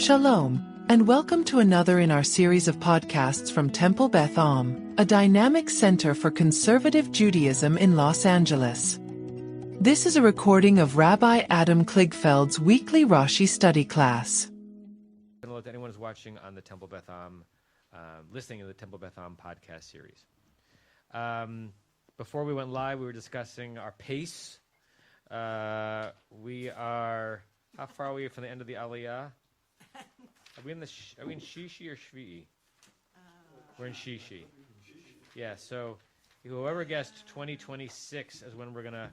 Shalom, and welcome to another in our series of podcasts from Temple Beth Am, a dynamic center for conservative Judaism in Los Angeles. This is a recording of Rabbi Adam Kligfeld's weekly Rashi study class. Hello to anyone who's watching on the Temple Beth Am, listening to the Temple Beth Am podcast series. Before we went live, we were discussing our pace. We are, how far are we from the end of the Aliyah? Are we in Shishi or Shvi'i? We're in Shishi. Yeah, so whoever guessed 2026 as when we're going to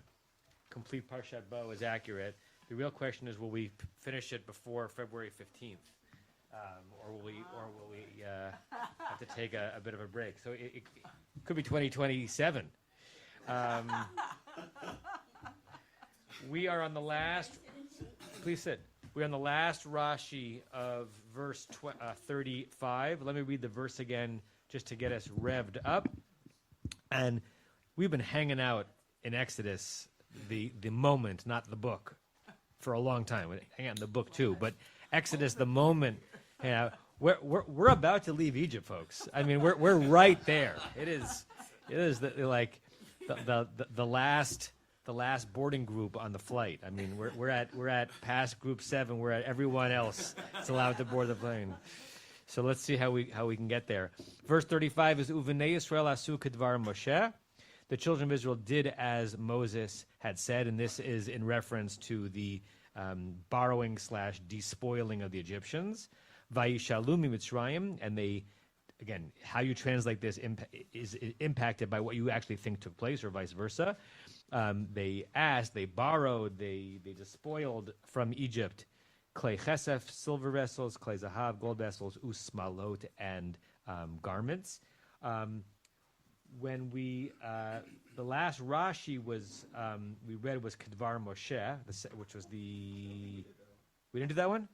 complete Parshat Bo is accurate. The real question is, will we finish it before February 15th? Or will we have to take a bit of a break? So it could be 2027. We are on the last, please sit. We're on the last Rashi of verse 35. Let me read the verse again just to get us revved up. And we've been hanging out in Exodus, the moment, not the book, for a long time. We hang out in the book too, but Exodus, the moment. We're about to leave Egypt, folks. I mean, we're right there. It is the last boarding group on the flight. I mean, we're at past group 7. We're at everyone else that's allowed to board the plane. So let's see how we can get there. Verse 35 is Uvenei Yisrael asu kedvar Moshe. The children of Israel did as Moses had said, and this is in reference to the borrowing / despoiling of the Egyptians. Vayishalu mitzrayim, and they, again, how you translate this is impacted by what you actually think took place, or vice versa. They asked, they borrowed, they despoiled from Egypt clay chesef, silver vessels, clay zahav, gold vessels, usmalot, and garments. When we the last Rashi was we read was Kedvar Moshe, which was the we didn't do that one.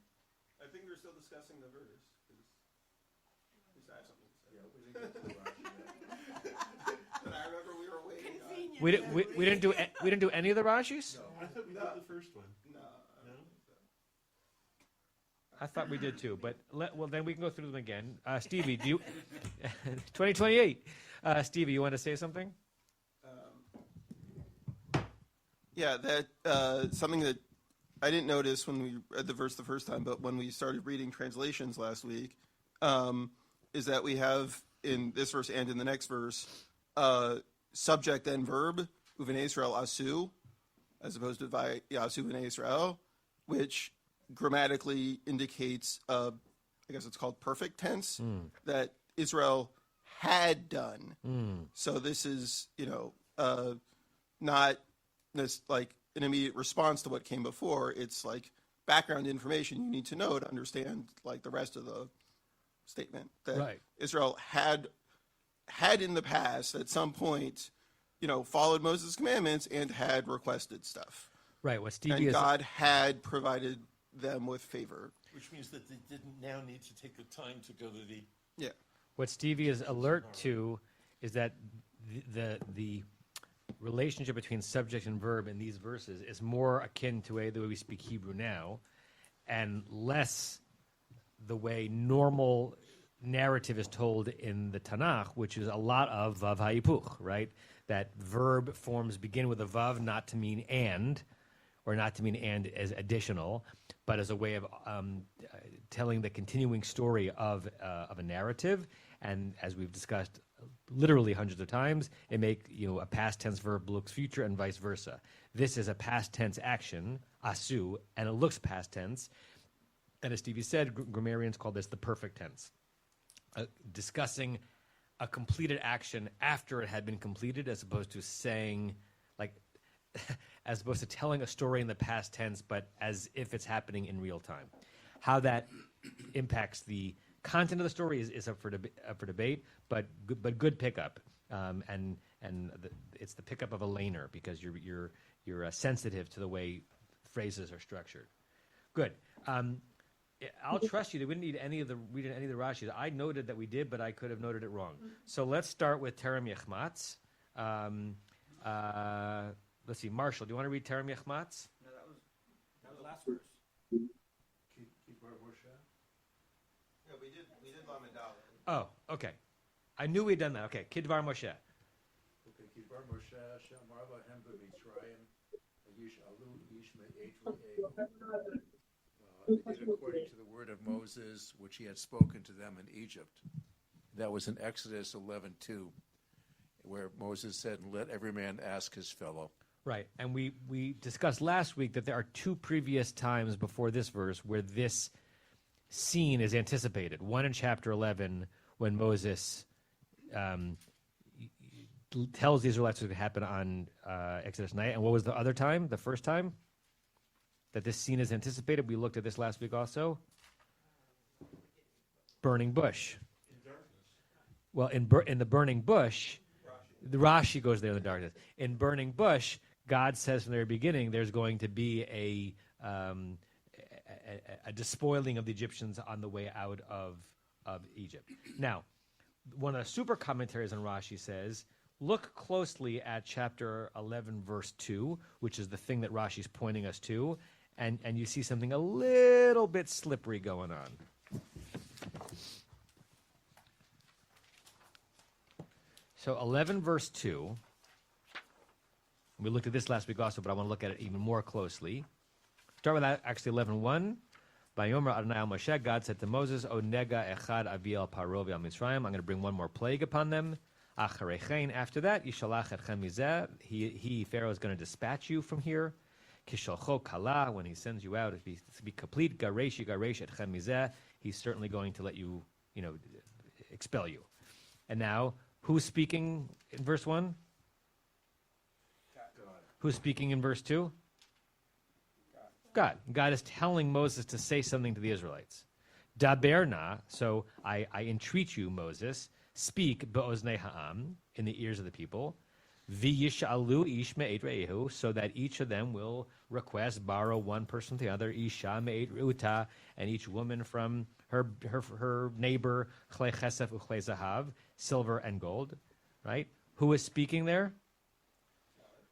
I think we're still discussing the verse. I have something to say. Yeah, we didn't get to the Rashi. But I remember we were waiting. We didn't do any of the Rashis. No, I thought we did the first one. No, I don't think so. I thought we did too, but well, then we can go through them again. Stevie, do you 2028? Stevie, you want to say something? Yeah, that something that I didn't notice when we read the verse the first time, but when we started reading translations last week, is that we have in this verse and in the next verse subject and verb, Uvenei Yisrael asu, as opposed to Yasu Uvenei Yisrael, which grammatically indicates, I guess it's called perfect tense, that Israel had done. So this is, not this like an immediate response to what came before. It's like background information you need to know to understand like the rest of the statement that right. Israel had in the past at some point, followed Moses' commandments and had requested stuff. Right. What Stevie and God had provided them with favor, which means that they didn't now need to take the time to go to the. Yeah. What Stevie is alert to is that the relationship between subject and verb in these verses is more akin to the way we speak Hebrew now, and less the way normal narrative is told in the Tanakh, which is a lot of vav hayipuch, right? That verb forms begin with a vav, not to mean and, or not to mean and as additional, but as a way of telling the continuing story of a narrative. And as we've discussed literally hundreds of times, it a past tense verb looks future and vice versa. This is a past tense action, asu, and it looks past tense. And as Stevie said, grammarians call this the perfect tense. Discussing a completed action after it had been completed, as opposed to saying, as opposed to telling a story in the past tense, but as if it's happening in real time. How that impacts the content of the story is up for debate, but good pickup, and it's the pickup of a laner because you're sensitive to the way phrases are structured. Good. I'll trust you that we didn't need any of the Rashis. I noted that we did, but I could have noted it wrong. So let's start with Terem Yechmatz. Let's see, Marshall, do you want to read Terem Yechmatz? No, that was last verse. Oh, okay. I knew we'd done that. Okay, Kidvar Moshe. Okay, Kidvar Moshe, Shamar Lahem b'Mitzrayim, Yish'alu Ish Me'et Re'ehu. They did according to the word of Moses, which he had spoken to them in Egypt. That was in Exodus 11:2, where Moses said, "Let every man ask his fellow." Right, and we discussed last week that there are two previous times before this verse where this scene is anticipated. One in chapter 11 when Moses tells the Israelites what's going to happen on Exodus 9. And what was the other time, the first time that this scene is anticipated? We looked at this last week also. Burning bush. Well, in the burning bush, the Rashi goes there in the darkness. In burning bush, God says from the very beginning there's going to be a despoiling of the Egyptians on the way out of Egypt. Now, one of the super commentaries on Rashi says, look closely at chapter 11, verse 2, which is the thing that Rashi's pointing us to, and you see something a little bit slippery going on. So 11, verse 2. We looked at this last week also, but I want to look at it even more closely. Start with that, actually 11:1. Vayomer Adonai al Moshe, God said to Moses, O nega echad avi al paro v'al Mitzrayim, I'm going to bring one more plague upon them. Acharechein, after that, yishalach etchem mizeh, he, Pharaoh, is going to dispatch you from here. Kishalcho kala, when he sends you out, to be complete, garesh etchem mizeh, he's certainly going to let you, expel you. And now, who's speaking in verse 1? Who's speaking in verse 2? God. God is telling Moses to say something to the Israelites. Daberna, so I entreat you, Moses, speak be'oznei ha'am, in the ears of the people, v'yish'alu ish me'et re'ehu, so that each of them will request, borrow one person from the other, isha me'et re'uta, and each woman from her neighbor, chlei chesef uchlei zahav, silver and gold, right? Who is speaking there?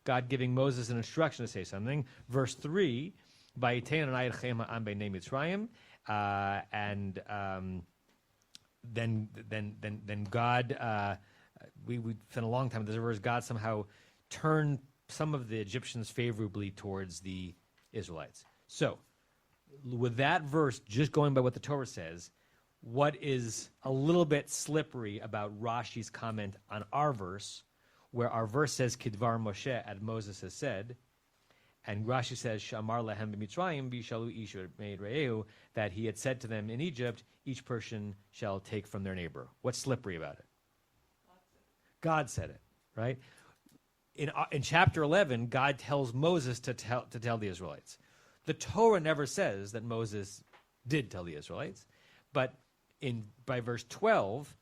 God giving Moses an instruction to say something. Verse 3, then God, we spent a long time, there's a verse, God somehow turned some of the Egyptians favorably towards the Israelites. So, with that verse, just going by what the Torah says, what is a little bit slippery about Rashi's comment on our verse, where our verse says, Kidvar Moshe, as Moses has said, and Rashi says, Shamar lehem b'Mitzrayim b'Shalu ish me'et re'ehu, that he had said to them in Egypt, each person shall take from their neighbor. What's slippery about it? God said it, right? In chapter 11, God tells Moses to tell the Israelites. The Torah never says that Moses did tell the Israelites, but by verse 12,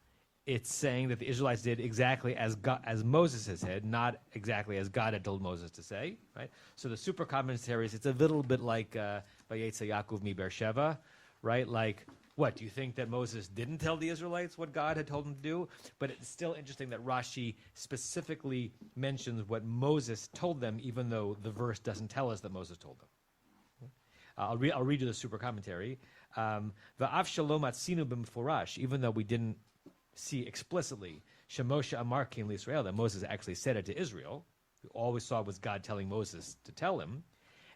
it's saying that the Israelites did exactly as Moses has said, not exactly as God had told Moses to say, right? So the super commentaries, it's a little bit like Vayetze Yaakov mi Beersheva, right? Like, what, do you think that Moses didn't tell the Israelites what God had told him to do? But it's still interesting that Rashi specifically mentions what Moses told them, even though the verse doesn't tell us that Moses told them. I'll read you the super commentary. Va'av shalom atzinu b'mfurash, even though we didn't see explicitly Shemot Amar King Israel, that Moses actually said it to Israel, who always saw was God telling Moses to tell him.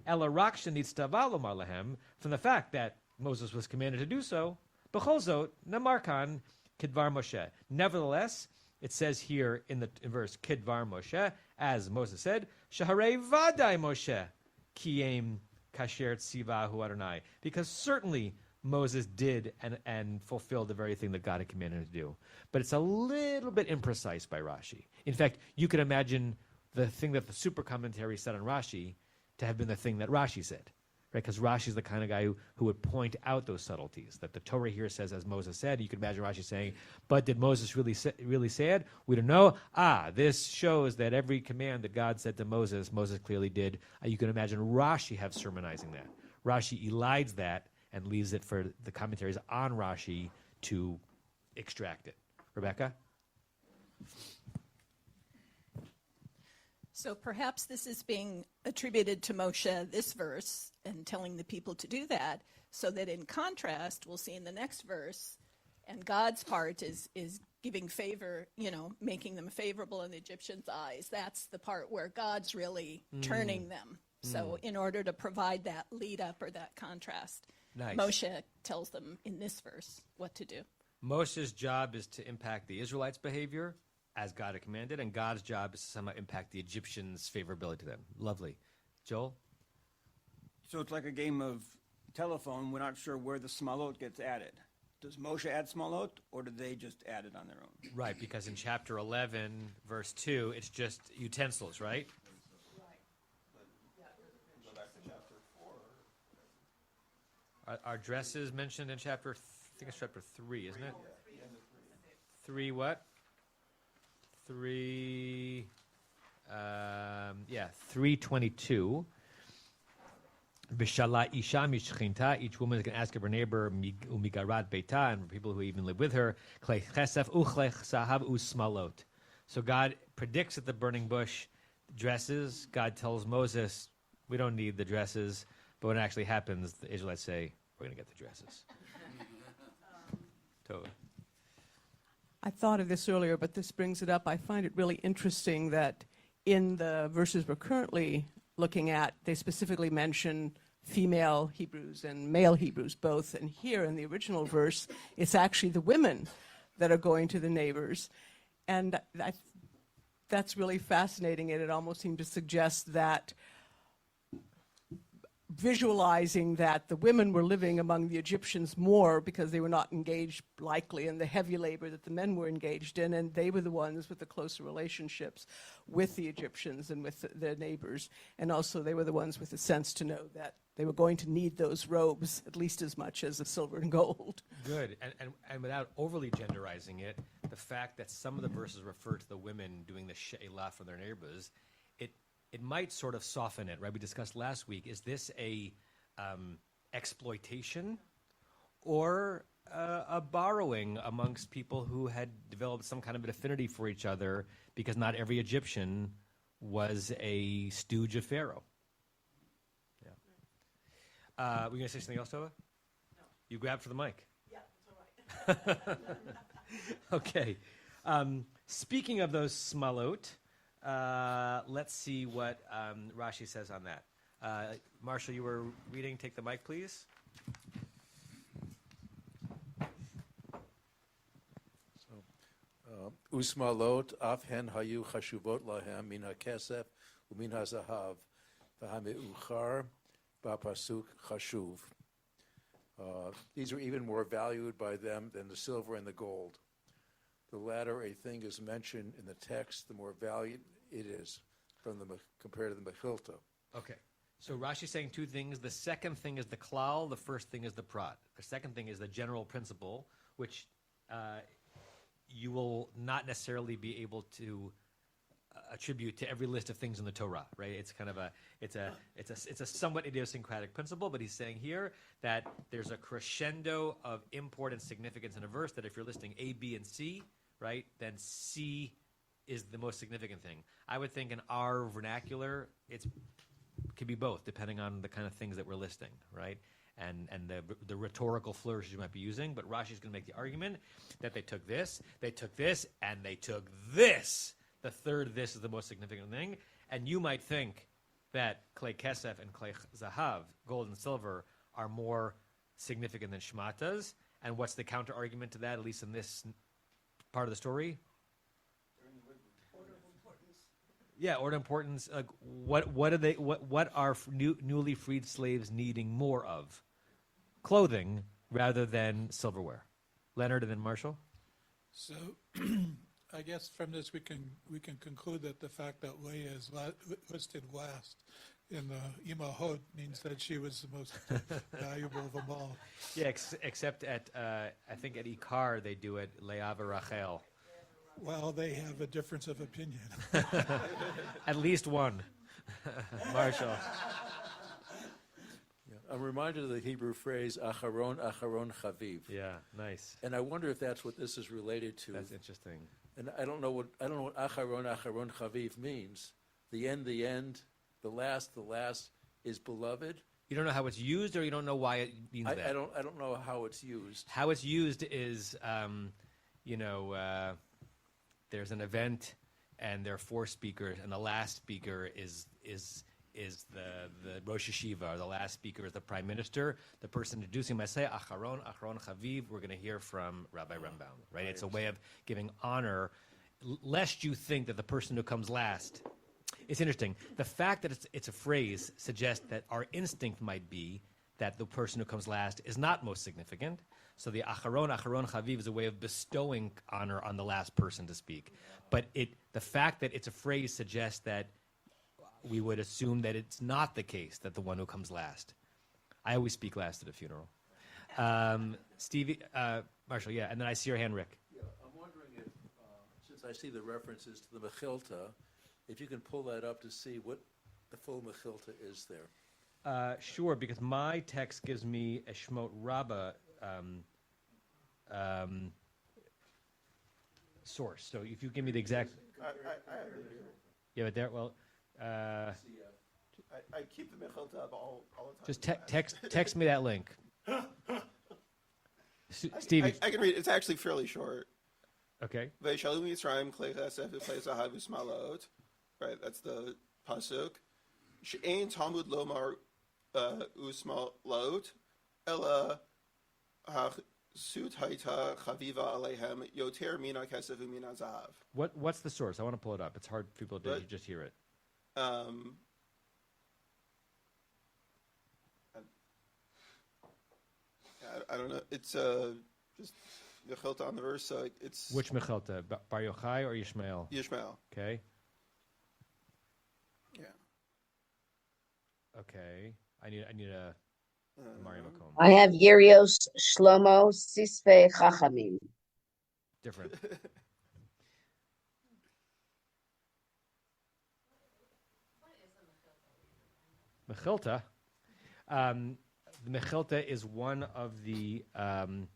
Ela rak shenitztava lomar lahem, from the fact that Moses was commanded to do so. B'chol zot namar kan Kidvar Moshe. Nevertheless, it says here in verse Kidvar Moshe, as Moses said, Shaharei vadai Moshe kiyem kasher tzivahu Adonai, because certainly Moses did and fulfilled the very thing that God had commanded him to do. But it's a little bit imprecise by Rashi. In fact, you could imagine the thing that the super commentary said on Rashi to have been the thing that Rashi said, right? Because Rashi's the kind of guy who would point out those subtleties, that the Torah here says, as Moses said. You could imagine Rashi saying, but did Moses really say it? We don't know. This shows that every command that God said to Moses, Moses clearly did. You can imagine Rashi have sermonizing that. Rashi elides that and leaves it for the commentaries on Rashi to extract it. Rebecca? So perhaps this is being attributed to Moshe, this verse, and telling the people to do that, so that in contrast, we'll see in the next verse, And God's part is giving favor, making them favorable in the Egyptians' eyes. That's the part where God's really turning them. So in order to provide that lead up or that contrast, Nice. Moshe tells them in this verse what to do. Moshe's job is to impact the Israelites' behavior as God had commanded, and God's job is to somehow impact the Egyptians' favorability to them. Lovely. Joel? So it's like a game of telephone. We're not sure where the smalot gets added. Does Moshe add smalot, or do they just add it on their own? Right, because in chapter 11, verse 2, it's just utensils, right? Go back to chapter 4. Are dresses mentioned in chapter, I think it's chapter 3, isn't it? 3 what? 3:22. Bishala isha mishchinta. Each woman is going to ask of her neighbor umigarat beita, and people who even live with her. Klei chesef uchlech sahav usmalot. So God predicts at the burning bush dresses. God tells Moses, "We don't need the dresses." But when it actually happens, the Israelites say, "We're going to get the dresses." Totally. I thought of this earlier, but this brings it up. I find it really interesting that in the verses we're currently looking at, they specifically mention female Hebrews and male Hebrews both. And here in the original verse, it's actually the women that are going to the neighbors. And that's really fascinating. And it almost seemed to suggest that visualizing that the women were living among the Egyptians more because they were not engaged likely in the heavy labor that the men were engaged in, and they were the ones with the closer relationships with the Egyptians and with their neighbors. And also they were the ones with the sense to know that they were going to need those robes at least as much as the silver and gold. Good. And without overly genderizing it, the fact that some of the verses refer to the women doing the she'elah for their neighbors, it might sort of soften it, right? We discussed last week. Is this a exploitation or a borrowing amongst people who had developed some kind of an affinity for each other because not every Egyptian was a stooge of Pharaoh? Yeah. Were you going to say something else, Tova? No. You grabbed for the mic. Yeah, that's all right. Okay. Speaking of those smalot, let's see what Rashi says on that. Marshall, you were reading. Take the mic, please. Usmalot afhen hayu chashuvot lahem min hakesef umin hazahav v'hameuchar b'pasuk chashuv. These are even more valued by them than the silver and the gold. The latter a thing is mentioned in the text, the more valued it is compared to the Mechilta. Okay. So Rashi's saying two things. The second thing is the klal. The first thing is the prat. The second thing is the general principle, which you will not necessarily be able to attribute to every list of things in the Torah, right? It's kind of it's a somewhat idiosyncratic principle, but he's saying here that there's a crescendo of import and significance in a verse that if you're listing A, B, and C, right, then C is the most significant thing. I would think in our vernacular, it could be both, depending on the kind of things that we're listing, right? And the rhetorical flourishes you might be using. But Rashi's going to make the argument that they took this, and they took this. The third this is the most significant thing. And you might think that klei kesef and klei zahav, gold and silver, are more significant than shmatas. And what's the counter argument to that, at least in this part of the story? Yeah, order of importance. What are newly freed slaves needing more of? Clothing rather than silverware. Leonard and then Marshall. So, I guess from this we can conclude that the fact that Leah is listed last in the Imahot means that she was the most valuable of them all. Yeah, except at I think at Ikar they do it Leah v'Rachel. Well, they have a difference of opinion. At least one. Marshall. Yeah, I'm reminded of the Hebrew phrase "acharon, acharon chaviv." Yeah, nice. And I wonder if that's what this is related to. That's interesting. And I don't know what acharon, acharon chaviv means. The end, the last is beloved. You don't know how it's used, or you don't know why it means that? I don't know how it's used. How it's used is, there's an event, and there are 4 speakers, and the last speaker is the Rosh Hashiva, or the last speaker is the Prime Minister. The person introducing might say, Acharon Chaviv, we're going to hear from Rabbi Rambam, right? It's a way of giving honor, lest you think that the person who comes last. It's interesting. The fact that it's a phrase suggests that our instinct might be that the person who comes last is not most significant. So the Acharon Chaviv is a way of bestowing honor on the last person to speak. But the fact that it's a phrase suggests that we would assume that it's not the case that the one who comes last. I always speak last at a funeral. Stevie, Marshall, yeah, and then I see your hand, Rick. Yeah, I'm wondering if, since I see the references to the Mechilta, if you can pull that up to see what the full Mechilta is there. Sure, because my text gives me a Shemot Rabbah source. So if you give me the exact... I have it here. Yeah, but there, well... I keep the Mechilta up all the time. Just text me that link. Stevie. I can read it. It's actually fairly short. Okay. Ve'shalu Mitzrayim klei chesed v'klei zahav u'smalot. Right, that's the pasuk. She'ein Talmud lomar u'smalot, ela ha'sut haita chaviva aleihem yoter mina kesef u'mina zahav. What's the source? I want to pull it up. It's hard for people to just hear it. I don't know. It's just Mechilta on the verse. So it's which Mechilta? Bar Yochai or Yishmael? Yishmael. Okay. Yeah. Okay. I need a Mario Macomb. I have Yerios Shlomo Sisve Chachamim. Different. Mechilta. The Mechilta is one of the the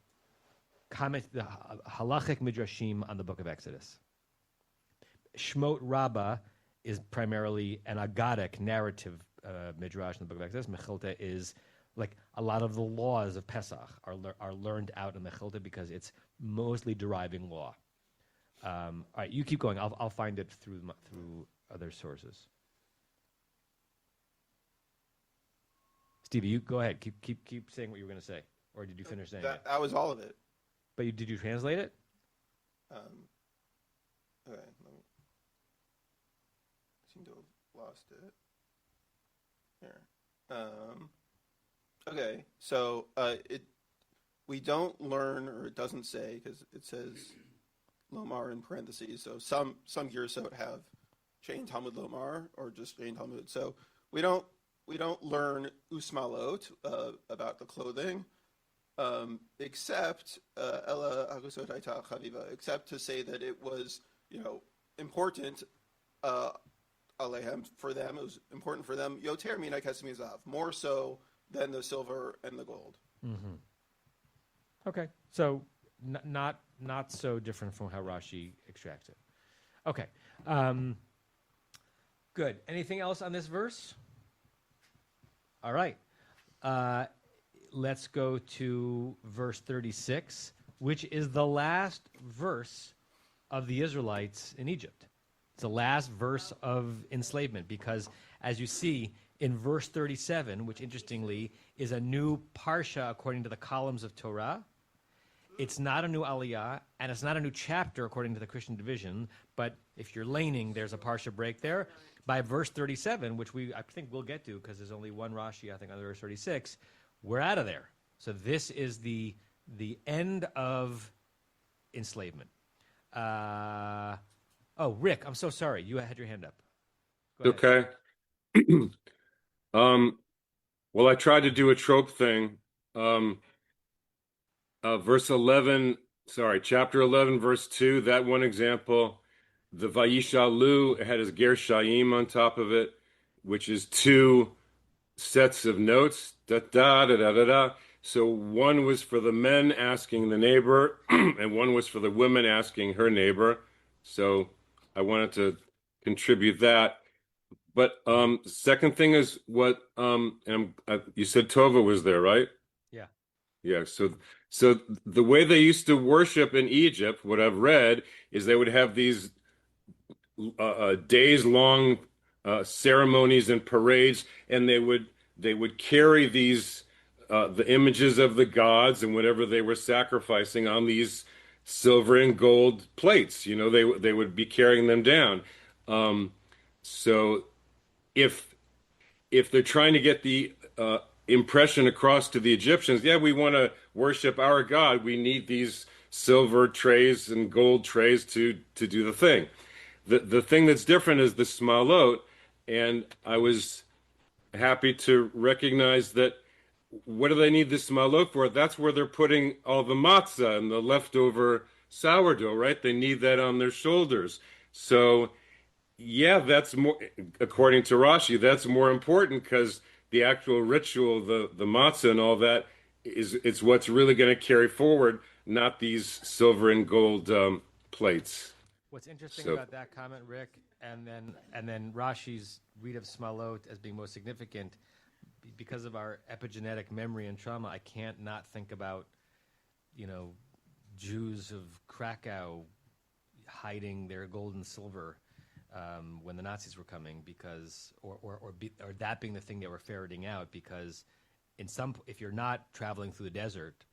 halachic midrashim on the Book of Exodus. Shemot Rabbah is primarily an agadic narrative midrash in the Book of Exodus. Mechilta is like a lot of the laws of Pesach are learned out in Mechilta because it's mostly deriving law. All right, you keep going. I'll find it through other sources. Stevie, you go ahead. Keep saying what you were going to say, or did you finish saying it? That was all of it. But did you translate it? Okay, let me. I seem to have lost it. Here. Okay, so we don't learn, or it doesn't say, because it says Lomar in parentheses. So some Girsot have Shein Talmud Lomar, or just Shein Talmud. So we don't learn usmalot about the clothing, except ela agusot haita chaviva, except to say that it was important alehem for them. It was important for them yoter mina kesem zahav, more so than the silver and the gold. Mm-hmm. Okay, so not so different from how Rashi extracts it. Okay, good. Anything else on this verse? All right. Let's go to verse 36, which is the last verse of the Israelites in Egypt. It's the last verse of enslavement because, as you see, in verse 37, which interestingly is a new parsha according to the columns of Torah, it's not a new aliyah, and it's not a new chapter according to the Christian division, but if you're laning, there's a parsha break there. By verse 37, which I think we'll get to because there's only one Rashi, I think, on verse 36, we're out of there. So this is the end of enslavement. Rick, I'm so sorry. You had your hand up. Go ahead. Okay. Well, I tried to do a trope thing. Chapter 11, verse 2, that one example. The Vayishalu, it had his Ger Shayim on top of it, which is 2 sets of notes. Da da da da da da. So one was for the men asking the neighbor, and one was for the women asking her neighbor. So I wanted to contribute that. But second thing is what you said Tova was there, right? Yeah. Yeah. So the way they used to worship in Egypt, what I've read is they would have these days long ceremonies and parades, and they would carry these the images of the gods and whatever they were sacrificing on these silver and gold plates. They would be carrying them down. So if they're trying to get the impression across to the Egyptians, yeah, we want to worship our God, we need these silver trays and gold trays to do the thing. The thing that's different is the smalot, and I was happy to recognize that. What do they need the smalot for? That's where they're putting all the matzah and the leftover sourdough, right? They need that on their shoulders. So yeah, that's more, according to Rashi, that's more important because the actual ritual, the matzah and all that, it's what's really going to carry forward, not these silver and gold plates. What's interesting So- about that comment, Rick, and then Rashi's read of Smalot as being most significant, because of our epigenetic memory and trauma, I can't not think about, Jews of Krakow hiding their gold and silver when the Nazis were coming, because or that being the thing they were ferreting out, because if you're not traveling through the desert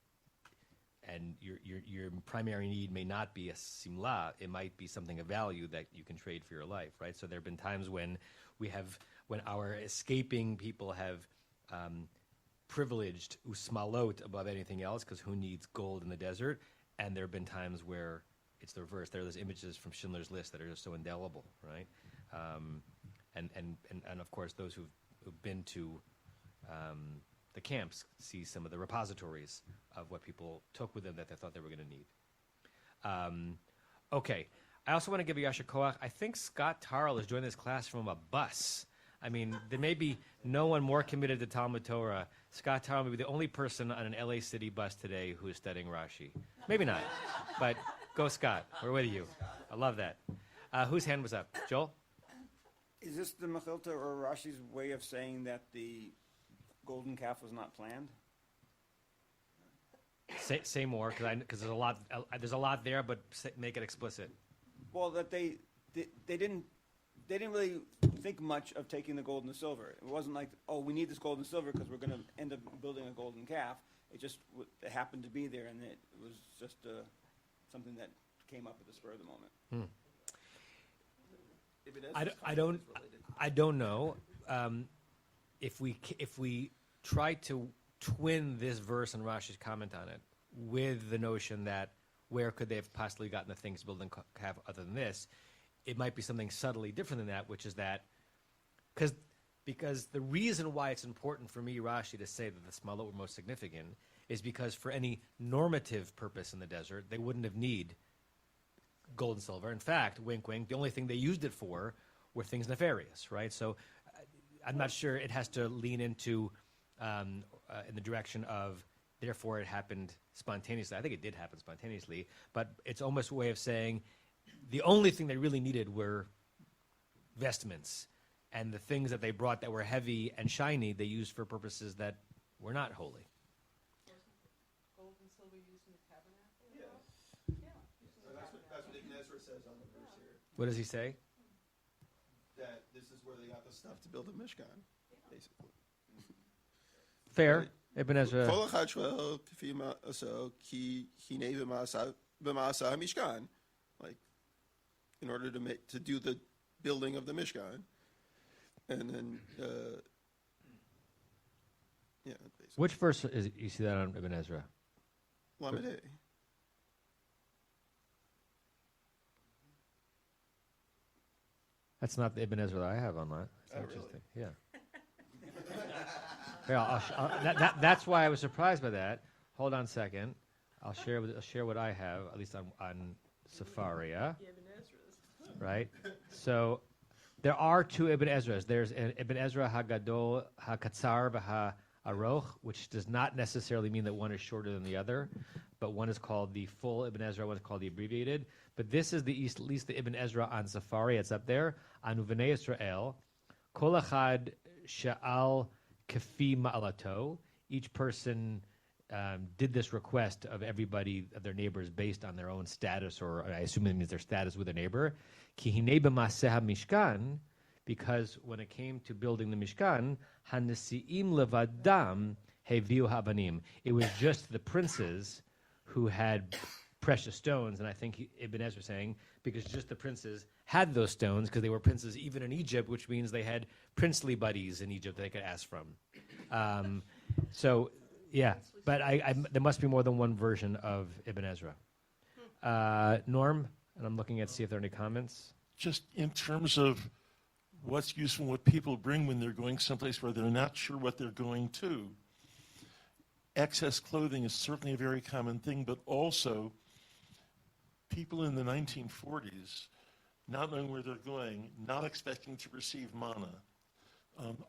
and your primary need may not be a simla, it might be something of value that you can trade for your life, right? So there have been times when our escaping people have privileged usmalot above anything else, because who needs gold in the desert? And there have been times where it's the reverse. There are those images from Schindler's List that are just so indelible, right? And of course, those who've been to the camps see some of the repositories of what people took with them that they thought they were going to need. Okay. I also want to give a Yasher Koach. I think Scott Tarl is joining this class from a bus. I mean, there may be no one more committed to Talmud Torah. Scott Tarl may be the only person on an LA City bus today who is studying Rashi. Maybe not, but go Scott. We're with you. I love that. Whose hand was up? Joel? Is this the Mechilta or Rashi's way of saying that the golden calf was not planned? Say more, because there's a lot there, but make it explicit. Well, that they didn't really think much of taking the gold and the silver. It wasn't like, oh, we need this gold and silver because we're going to end up building a golden calf. It just it happened to be there, and it was just something that came up at the spur of the moment. I don't know if we try to twin this verse and Rashi's comment on it with the notion that where could they have possibly gotten the things building calf other than this, it might be something subtly different than that, which is that because the reason why it's important for me, Rashi, to say that the Smalot were most significant is because for any normative purpose in the desert, they wouldn't have need gold and silver. In fact, wink, wink, the only thing they used it for were things nefarious, right? So I'm not sure it has to lean into in the direction of therefore it happened spontaneously. I think it did happen spontaneously, but it's almost a way of saying the only thing they really needed were vestments, and the things that they brought that were heavy and shiny they used for purposes that were not holy. Gold and silver used in the tabernacle? Yeah. So that's what Ibn Ezra says on the verse here. What does he say? That this is where they got the stuff to build a Mishkan, basically. Fair. Ibn Ezra. כל אחד שואל כפי מעשו, כי הנה במעשה המשכן. Like, in order to do the building of the Mishkan. And then, yeah, basically. Which verse is you see that on Ibn Ezra? Lamed Hey. That's not the Ibn Ezra that I have on that. That's interesting. Really? Yeah. That's why I was surprised by that. Hold on a second. I'll share what I have, at least on Safaria. Right? So there are two Ibn Ezras. There's an Ibn Ezra HaGadol, HaKatzar, HaAroch, which does not necessarily mean that one is shorter than the other, but one is called the full Ibn Ezra, one is called the abbreviated. But this is at least the Ibn Ezra on Safari. It's up there. On Uvenei Israel, Kol echad she'al kafi ma'alato. Each person did this request of everybody, of their neighbors, based on their own status, or I assume it means their status with their neighbor. Ki hinei b'maseh mishkan, because when it came to building the Mishkan, hanesiim levadam heviu havanim. It was just the princes who had precious stones, and I think Ibn Ezra was saying, because just the princes had those stones, because they were princes even in Egypt, which means they had princely buddies in Egypt that they could ask from. So, yeah, but there must be more than one version of Ibn Ezra. Norm, and I'm looking at see if there are any comments. Just in terms of what's useful, what people bring when they're going someplace where they're not sure what they're going to. Excess clothing is certainly a very common thing, but also people in the 1940s, not knowing where they're going, not expecting to receive manna,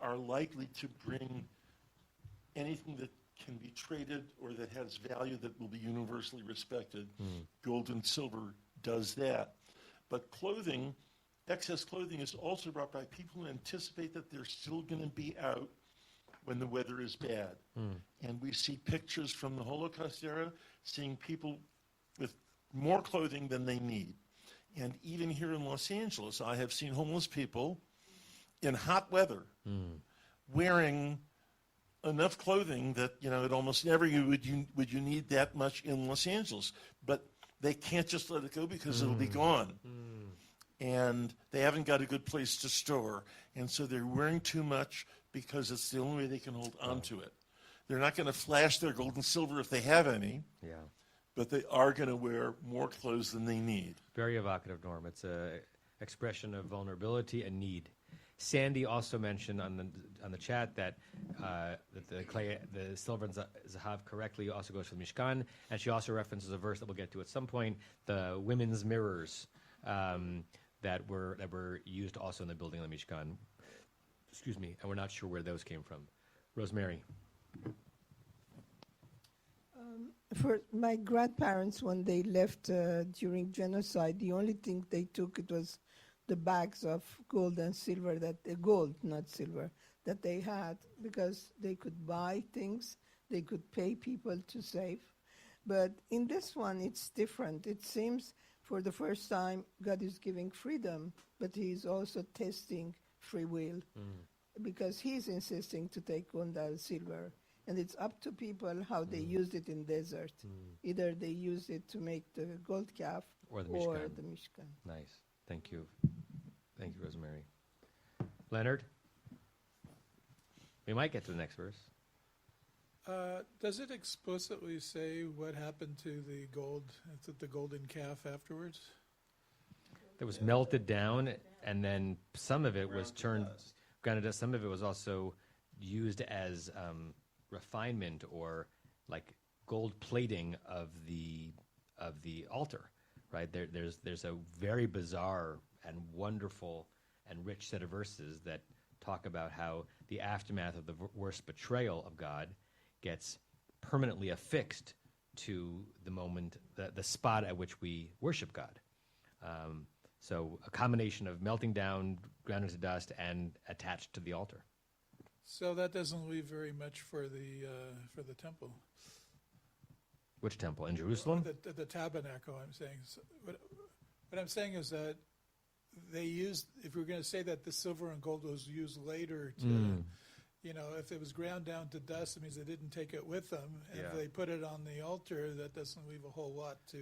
are likely to bring anything that can be traded or that has value that will be universally respected. Gold and silver does that. But clothing, excess clothing is also brought by people who anticipate that they're still going to be out when the weather is bad. And we see pictures from the Holocaust era, seeing people with more clothing than they need. And even here in Los Angeles, I have seen homeless people in hot weather wearing enough clothing that, it almost never would you need that much in Los Angeles. But they can't just let it go because it'll be gone. And they haven't got a good place to store. And so they're wearing too much because it's the only way they can hold on to it. They're not going to flash their gold and silver if they have any. Yeah. But they are going to wear more clothes than they need. Very evocative, Norm. It's an expression of vulnerability and need. Sandy also mentioned on the chat that the silver and zahav correctly also goes for the Mishkan, and she also references a verse that we'll get to at some point, the women's mirrors that were used also in the building of the Mishkan. Excuse me, and we're not sure where those came from. Rosemary. For my grandparents, when they left during genocide, the only thing they took, it was the bags of gold and silver, gold, not silver, that they had, because they could buy things, they could pay people to save. But in this one, it's different. It seems for the first time, God is giving freedom, but he's also testing free will, because he's insisting to take gold and silver. And it's up to people how they used it in desert. Either they used it to make the gold calf or the Mishkan. Nice. Thank you. Thank you, Rosemary. Leonard? We might get to the next verse. Does it explicitly say what happened to the golden calf afterwards? It was melted down, and then some of it was turned, ground to dust. Some of it was also used as refinement or like gold plating of the altar, right? There's a very bizarre and wonderful and rich set of verses that talk about how the aftermath of the worst betrayal of God gets permanently affixed to the moment, the spot at which we worship God. So a combination of melting down, ground into dust, and attached to the altar. So that doesn't leave very much for the temple. Which temple? In Jerusalem? The tabernacle, I'm saying. So what I'm saying is that they used, if we're going to say that the silver and gold was used later to, if it was ground down to dust, it means they didn't take it with them. And if they put it on the altar, that doesn't leave a whole lot to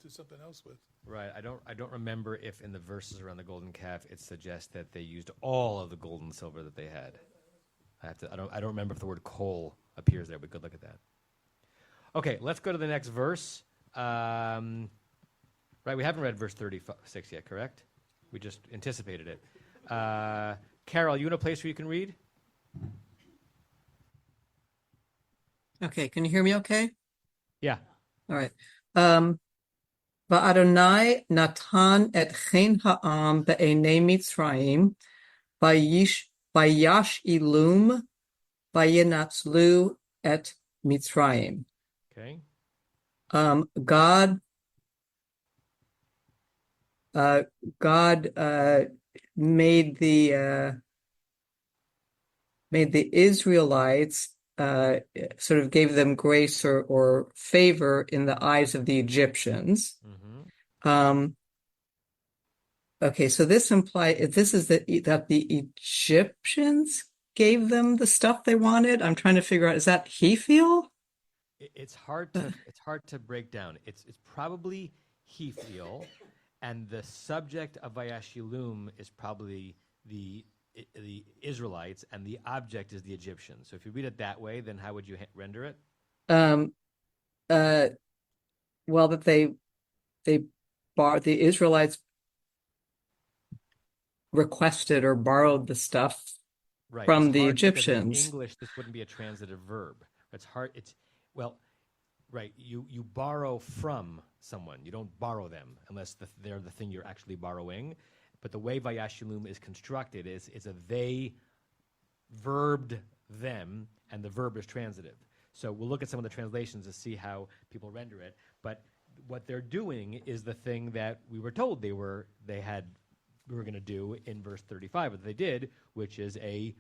do something else with. Right. I don't remember if in the verses around the golden calf it suggests that they used all of the gold and silver that they had. I don't remember if the word coal appears there, but good look at that. Okay, let's go to the next verse. Right, we haven't read verse 36 yet, correct? We just anticipated it. Carol, you in a place where you can read? Okay, can you hear me okay? Yeah. All right. Va'adonai natan et chen ha'am be'enei Mitzrayim, Vayash ilum, vayinatzlu et Mitzrayim. Okay. God made the made the Israelites, sort of gave them grace or favor in the eyes of the Egyptians. Okay, so this is that the Egyptians gave them the stuff they wanted. I'm trying to figure out, is that Hephiel? It's hard to break down. It's probably Hephiel, and the subject of Vayashilum is probably the Israelites, and the object is the Egyptians. So if you read it that way, then how would you render it? Well, that the Israelites requested or borrowed the stuff from the Egyptians. In English, this wouldn't be a transitive verb. It's hard. Right. You borrow from someone. You don't borrow them unless they're the thing you're actually borrowing. But the way Vayashilum is constructed is a they verbed them, and the verb is transitive. So we'll look at some of the translations to see how people render it. But what they're doing is the thing that we were told we were going to do in verse 35, what they did, which is a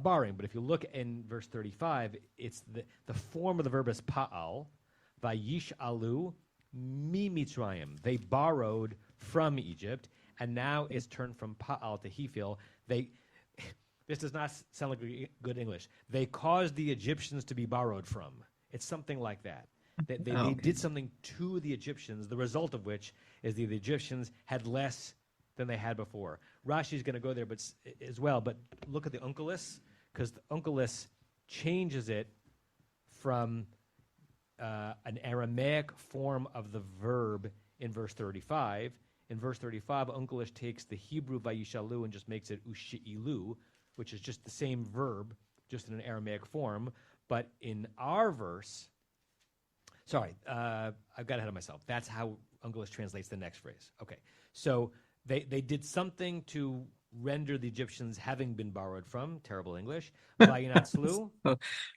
borrowing. But if you look in verse 35, it's the form of the verb is pa'al, vayish alu mi Mitzrayim. They borrowed from Egypt, and now it's turned from pa'al to Hephiel. This does not sound like good English. They caused the Egyptians to be borrowed from. It's something like that. They did something to the Egyptians, the result of which is the Egyptians had less than they had before. Rashi's going to go there as well, but look at the Onkelos, because the Onkelos changes it from an Aramaic form of the verb in verse 35. In verse 35, Onkelos takes the Hebrew vayishalu and just makes it ushi'ilu, which is just the same verb, just in an Aramaic form. But in our verse, I've got ahead of myself. That's how Onkelos translates the next phrase. Okay, so they did something to render the Egyptians having been borrowed from. Terrible English. Vayinatzlu.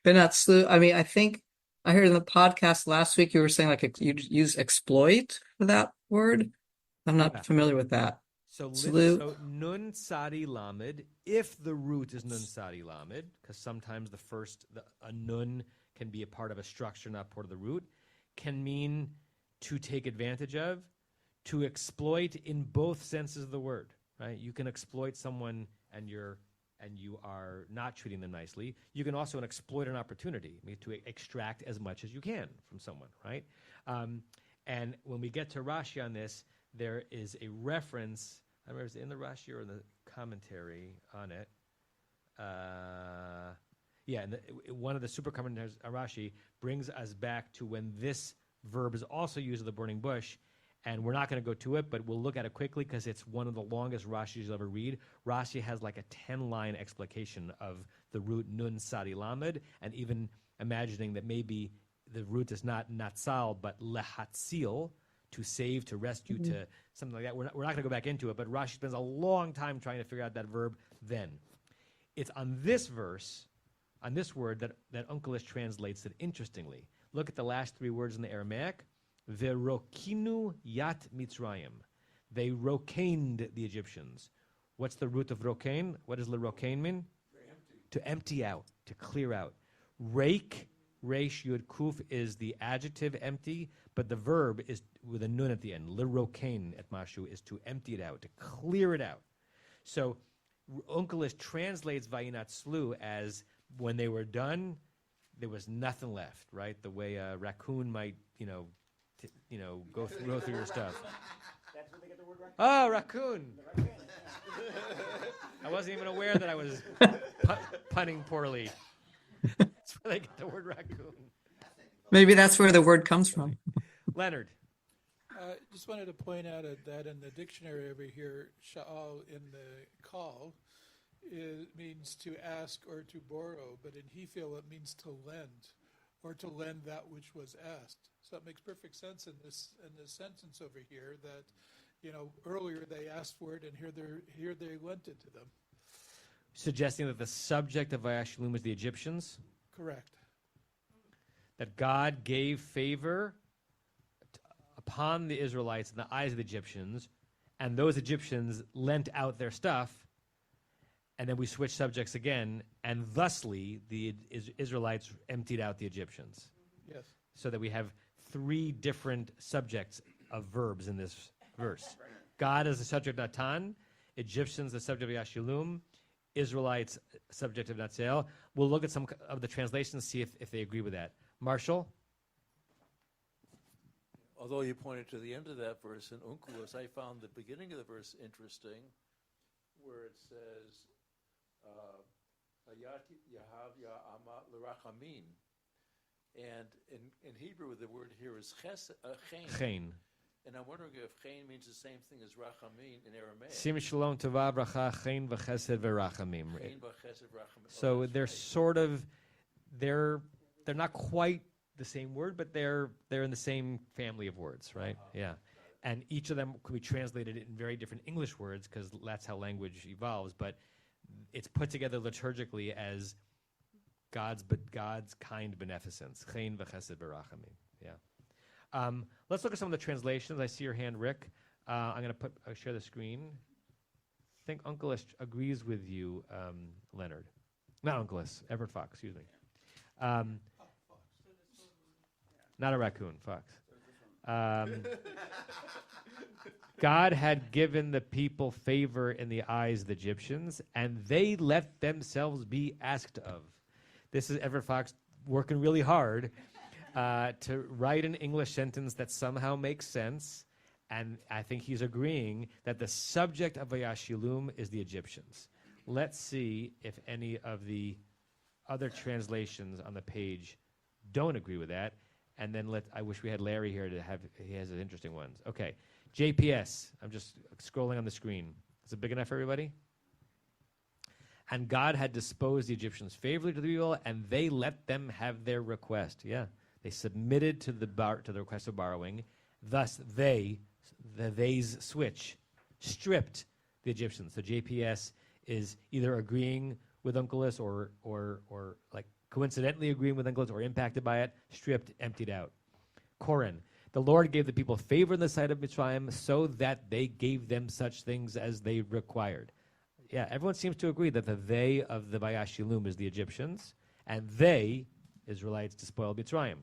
Vayinatzlu. I mean, I think I heard in the podcast last week you were saying like you use exploit for that word. I'm not familiar with that. So nun sadi lamed, if the root is nun sadi lamed, because sometimes a nun can be a part of a structure, not part of the root, can mean to take advantage of, to exploit in both senses of the word. Right? You can exploit someone and you are not treating them nicely. You can also exploit an opportunity, to extract as much as you can from someone. Right? And when we get to Rashi on this, there is a reference. I don't remember if it's in the Rashi or in the commentary on it. And one of the super commentaries on Rashi brings us back to when this verb is also used in the burning bush, and we're not going to go to it, but we'll look at it quickly because it's one of the longest Rashis you'll ever read. Rashi has like a 10-line explication of the root nun sadi lamed, and even imagining that maybe the root is not natsal, but lehatzil, to save, to rescue, to something like that. We're not going to go back into it, but Rashi spends a long time trying to figure out that verb then. It's on this verse, on this word, that Onkelos translates it interestingly. Look at the last three words in the Aramaic. Verokinu yat Mitzrayim. They rokained the Egyptians. What's the root of rokain? What does lerokain mean? To empty out, to clear out. Rake, resh yud kuf, is the adjective empty, but the verb is with a nun at the end. Lirokain at mashu is to empty it out, to clear it out. So Onkelos translates vayinatzlu as when they were done, there was nothing left, right? The way a raccoon might, go through your stuff. That's where they get the word raccoon. Oh, raccoon! I wasn't even aware that I was punning poorly. That's where they get the word raccoon. Maybe that's where the word comes from. Leonard. Just wanted to point out that in the dictionary over here, sha'al in the call means to ask or to borrow, but in Hephiel it means to lend, or to lend that which was asked. So it makes perfect sense in this sentence over here that, earlier they asked for it, and here they lent it to them. Suggesting that the subject of Vayashilum is the Egyptians? Correct. That God gave favor upon the Israelites in the eyes of the Egyptians, and those Egyptians lent out their stuff, and then we switched subjects again, and thusly the Israelites emptied out the Egyptians. Yes. So that we have three different subjects of verbs in this verse. God is the subject of Natan, Egyptians the subject of Yashilum, Israelites subject of Natzel. We'll look at some of the translations, see if they agree with that. Marshall? Although you pointed to the end of that verse in Unkelos, I found the beginning of the verse interesting, where it says, Hayati Yahav Ya'amat L'Rachamin. And in Hebrew, the word here is chen. And I'm wondering if chen means the same thing as rachamim in Aramaic. Sim shalom tova bracha chen v'chesed v'rachamim. Chen v'chesed v'rachamim. So they're sort of, they're not quite the same word, but they're in the same family of words, right? Yeah. And each of them could be translated in very different English words because that's how language evolves. But it's put together liturgically as God's kind beneficence. Chen v'chesed v'rachamim. Yeah. Let's look at some of the translations. I see your hand, Rick. I'm going to share the screen. I think Uncle agrees with you, Leonard. Not Uncle Everett Fox, excuse me. Not a raccoon, Fox. God had given the people favor in the eyes of the Egyptians, and they let themselves be asked of. This is Everett Fox working really hard to write an English sentence that somehow makes sense, and I think he's agreeing that the subject of Vayashilum is the Egyptians. Let's see if any of the other translations on the page don't agree with that, and then I wish we had Larry here he has interesting ones. Okay, JPS, I'm just scrolling on the screen. Is it big enough for everybody? And God had disposed the Egyptians favorably to the people, and they let them have their request. Yeah, they submitted to the request of borrowing. Thus, they's switch, stripped the Egyptians. So JPS is either agreeing with Unkelos or like coincidentally agreeing with Unkelos or impacted by it, stripped, emptied out. Koran, the Lord gave the people favor in the sight of Mitzrayim so that they gave them such things as they required. Yeah, everyone seems to agree that the they of the Vayashilum is the Egyptians, and they, Israelites, despoiled Mitzrayim.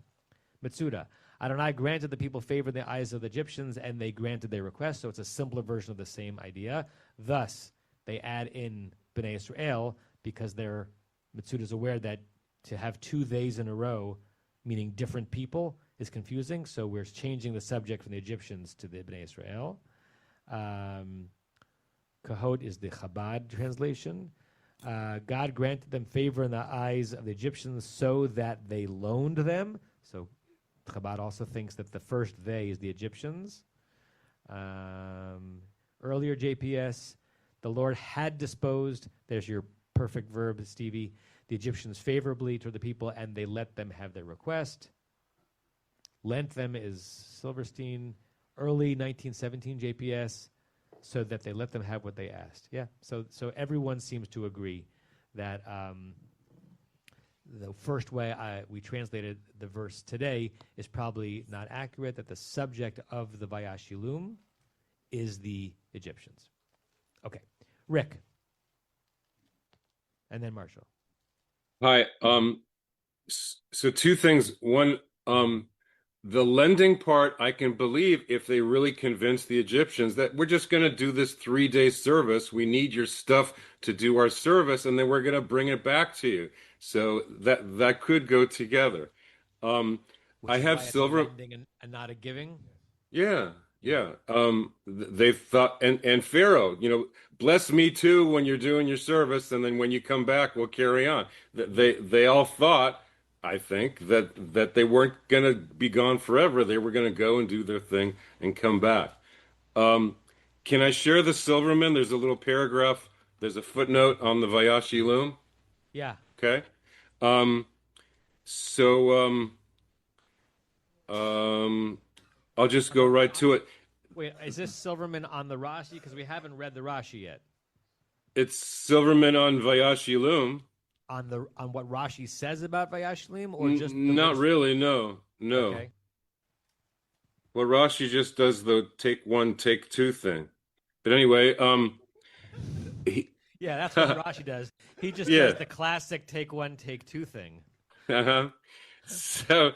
Mitsuda, Adonai granted the people favor in the eyes of the Egyptians, and they granted their request, so it's a simpler version of the same idea. Thus, they add in Bnei Israel, because Mitsuda is aware that to have two theys in a row, meaning different people, is confusing, so we're changing the subject from the Egyptians to the Bnei Israel. Kahod is the Chabad translation. God granted them favor in the eyes of the Egyptians so that they loaned them. So Chabad also thinks that the first they is the Egyptians. Earlier JPS, the Lord had disposed, there's your perfect verb, Stevie, the Egyptians favorably toward the people, and they let them have their request. Lent them is Silverstein, early 1917 JPS, so that they let them have what they asked. Yeah, so everyone seems to agree that the first way we translated the verse today is probably not accurate, that the subject of the Vayashilum is the Egyptians. Okay, Rick. And then Marshall. Hi. So two things. One, the lending part, I can believe if they really convince the Egyptians that we're just going to do this 3-day service. We need your stuff to do our service, and then we're going to bring it back to you. So that could go together. I have silver. Lending and not a giving. Yeah. They thought, and Pharaoh, bless me too when you're doing your service, and then when you come back, we'll carry on. They all thought, I think, that they weren't going to be gone forever. They were going to go and do their thing and come back. Can I share the Silverman? There's a little paragraph. There's a footnote on the Vayashilum. Yeah. Okay. I'll just go right to it. Wait, is this Silverman on the Rashi? Because we haven't read the Rashi yet. It's Silverman on Vayashilum. On what Rashi says about Vayashilum, or just not really? No. Okay. Well, Rashi just does the take one, take two thing. But anyway, Yeah, that's what Rashi does. He just Yeah. does the classic take one, take two thing. Uh-huh. So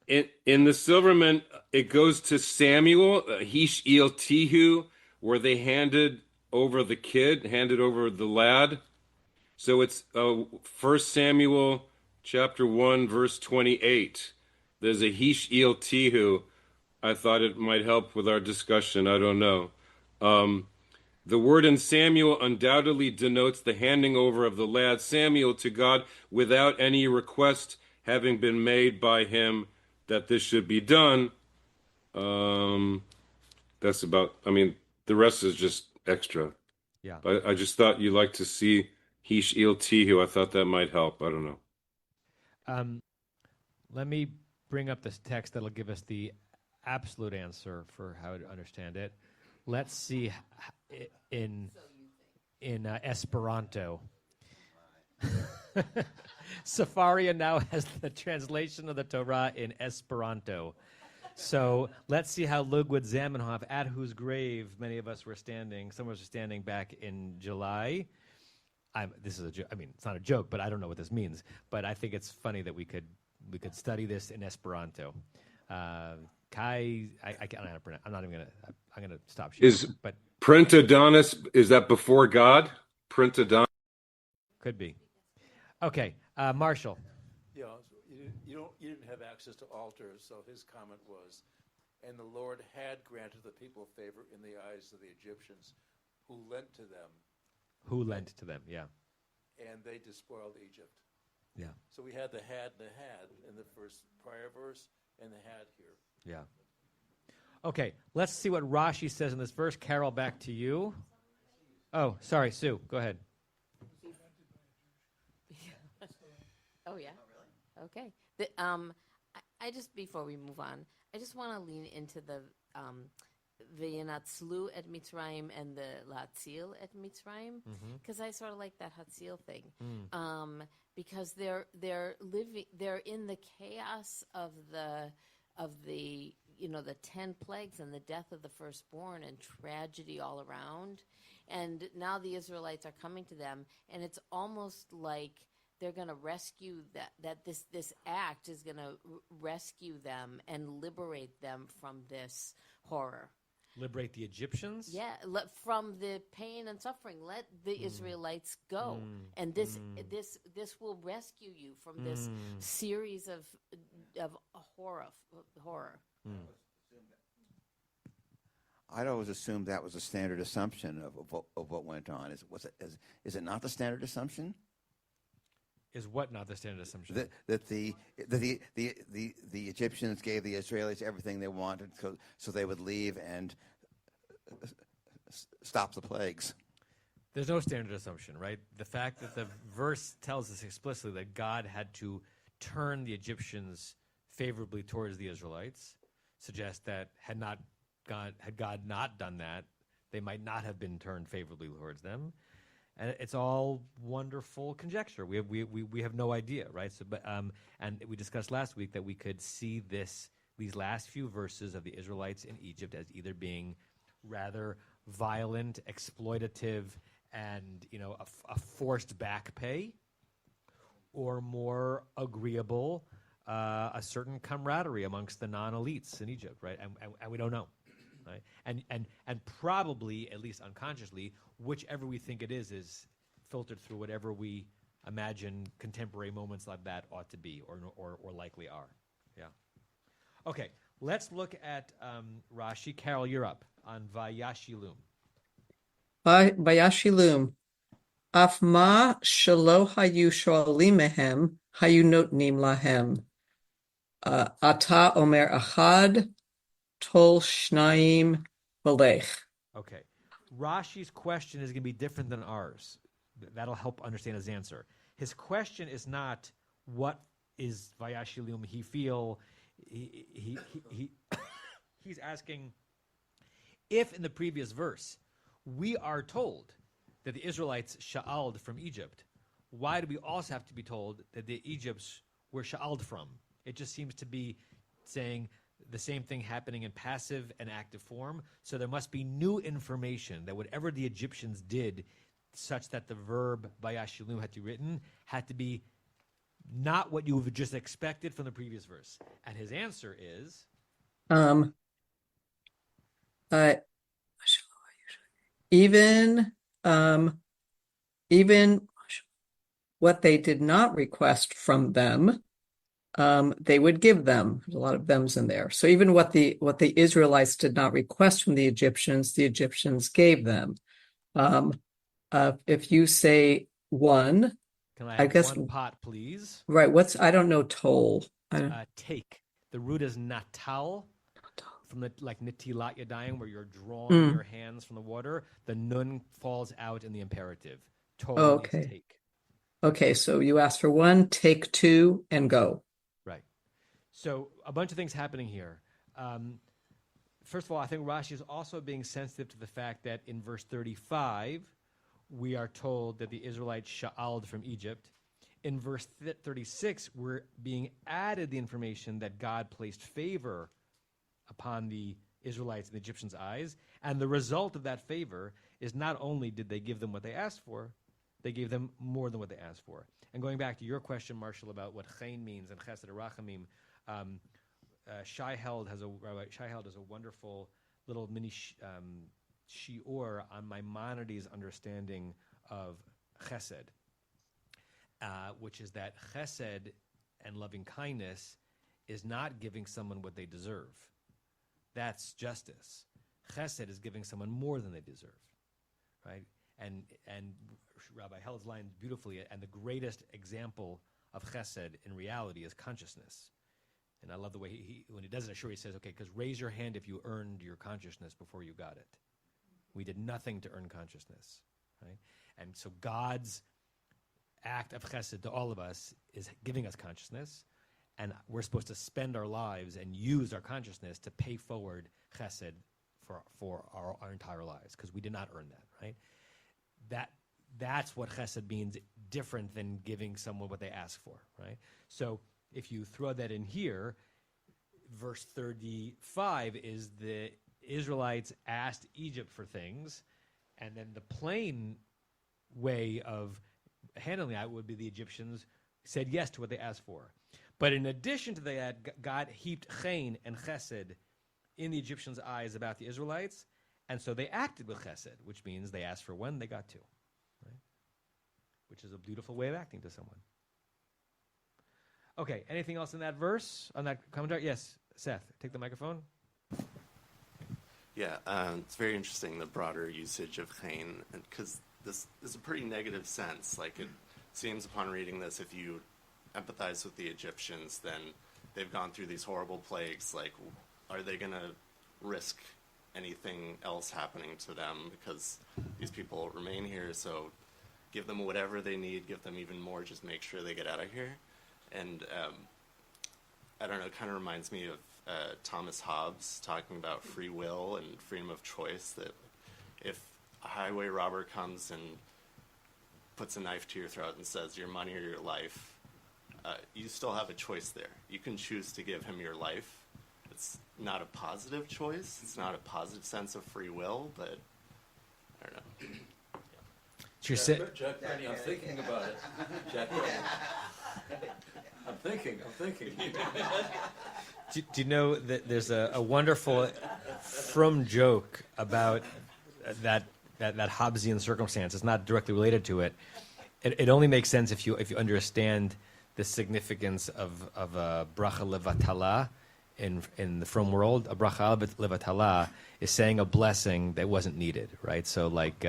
in the Silverman, it goes to Samuel, Hish El Tihu, where they handed over the lad. So it's 1 Samuel chapter 1, verse 28. There's a Hish El Tihu. I thought it might help with our discussion. I don't know. The word in Samuel undoubtedly denotes the handing over of the lad Samuel to God without any request having been made by him that this should be done. That's about, the rest is just extra. Yeah. But I just thought you'd like to see Hish El Tihu. I thought that might help. I don't know. Let me bring up this text that'll give us the absolute answer for how to understand it. Let's see in Esperanto. Safaria now has the translation of the Torah in Esperanto. So let's see how Ludwig Zamenhof, at whose grave many of us were standing, some of us were standing back in July. This is a joke. It's not a joke, but I don't know what this means. But I think it's funny that we could study this in Esperanto. Kai, I can't pronounce. I'm gonna stop. But Printadonis, is that before God? Printadonis could be. Okay, Marshall. Yeah, you didn't have access to altars, so his comment was, and the Lord had granted the people favor in the eyes of the Egyptians, who lent to them. Yeah. And they despoiled Egypt. Yeah. So we had the had and the had in the first prior verse, and the had here. Yeah. Okay, let's see what Rashi says in this verse. Carol, back to you. Oh, sorry, Sue, go ahead. Oh, yeah. Okay. I just, before we move on, I just want to lean into the V'yanatzlu at Mitzrayim and the Latzil at Mitzrayim, because I sort of like that Hatzil thing, because they're in the chaos of the 10 plagues and the death of the firstborn and tragedy all around, and now the Israelites are coming to them, and it's almost like they're going to rescue that this act is going to rescue them and liberate them from this horror. Liberate the Egyptians? Yeah, from the pain and suffering. Let the Israelites go, and this will rescue you from this series of horror. I'd always assumed that was a standard assumption of what went on. Is it not the standard assumption? Is what not the standard assumption? That the Egyptians gave the Israelis everything they wanted, so they would leave and stop the plagues. There's no standard assumption, right? The fact that the verse tells us explicitly that God had to turn the Egyptians favorably towards the Israelites suggests that had God not done that, they might not have been turned favorably towards them. And it's all wonderful conjecture. We have no idea, right? So, and we discussed last week that we could see these last few verses of the Israelites in Egypt as either being rather violent, exploitative, and a forced back pay, or more agreeable, a certain camaraderie amongst the non-elites in Egypt, right? And we don't know. Right? And probably, at least unconsciously, whichever we think it is filtered through whatever we imagine contemporary moments like that ought to be or likely are. Yeah. Okay, let's look at Rashi. Carol, you're up on Vayashilum. Vayashilum. Afma shelo hayu shoalim mehem hayu notnim lahem. Ata omer achad. Tol Shnaim Balech. Okay. Rashi's question is going to be different than ours. That'll help understand his answer. His question is not what is Vayashilum he feel. He's asking if in the previous verse we are told that the Israelites sha'aled from Egypt, why do we also have to be told that the Egypts were sha'aled from? It just seems to be saying the same thing happening in passive and active form. So there must be new information that whatever the Egyptians did such that the verb vayashilu had to be not what you have just expected from the previous verse. And his answer is even even what they did not request from them, they would give them. There's a lot of thems in there. So even what the Israelites did not request from the Egyptians gave them. If you say one, can I I guess one pot, please? Right. I don't know toll. Take. The root is natal, from the like nitilat yadayim, where you're drawing your hands from the water. The nun falls out in the imperative. Toll okay. means take. Okay, so you ask for one, take two, and go. Right. So a bunch of things happening here. First of all, I think Rashi is also being sensitive to the fact that in verse 35, we are told that the Israelites sha'aled from Egypt. In verse 36, we're being added the information that God placed favor upon the Israelites in the Egyptians' eyes. And the result of that favor is not only did they give them what they asked for, they gave them more than what they asked for. And going back to your question, Marshall, about what chen means and chesed rachamim, Shai Held has a wonderful little mini shiur on Maimonides' understanding of chesed, which is that chesed and loving kindness is not giving someone what they deserve. That's justice. Chesed is giving someone more than they deserve, right? And Rabbi Held's line beautifully, and the greatest example of chesed in reality is consciousness. And I love the way when he does it, he says, okay, because raise your hand if you earned your consciousness before you got it. We did nothing to earn consciousness, right? And so God's act of chesed to all of us is giving us consciousness, and we're supposed to spend our lives and use our consciousness to pay forward chesed for our entire lives, because we did not earn that, right? That's what chesed means, different than giving someone what they ask for, right? So if you throw that in here, verse 35 is the Israelites asked Egypt for things, and then the plain way of handling that would be the Egyptians said yes to what they asked for. But in addition to that, God heaped chen and chesed in the Egyptians' eyes about the Israelites, and so they acted with chesed, which means they asked for one, they got two, right? Which is a beautiful way of acting to someone. Okay, anything else in that verse, on that commentary? Yes, Seth, take the microphone. Yeah, it's very interesting, the broader usage of chen, because this is a pretty negative sense. Like, it seems upon reading this, if you empathize with the Egyptians, then they've gone through these horrible plagues. Like, are they going to risk anything else happening to them because these people remain here? So give them whatever they need, give them even more, just make sure they get out of here. And I don't know, it kind of reminds me of Thomas Hobbes talking about free will and freedom of choice, that if a highway robber comes and puts a knife to your throat and says your money or your life, you still have a choice there. You can choose to give him your life. It's not a positive choice. It's not a positive sense of free will, but I don't know. Jack Benny, I'm thinking about it. Jack Benny. I'm thinking. Do you know that there's a wonderful frum joke about that Hobbesian circumstance? It's not directly related to it. It only makes sense if you understand the significance of bracha levatala in the frum world. A bracha levatala is saying a blessing that wasn't needed, right? So like,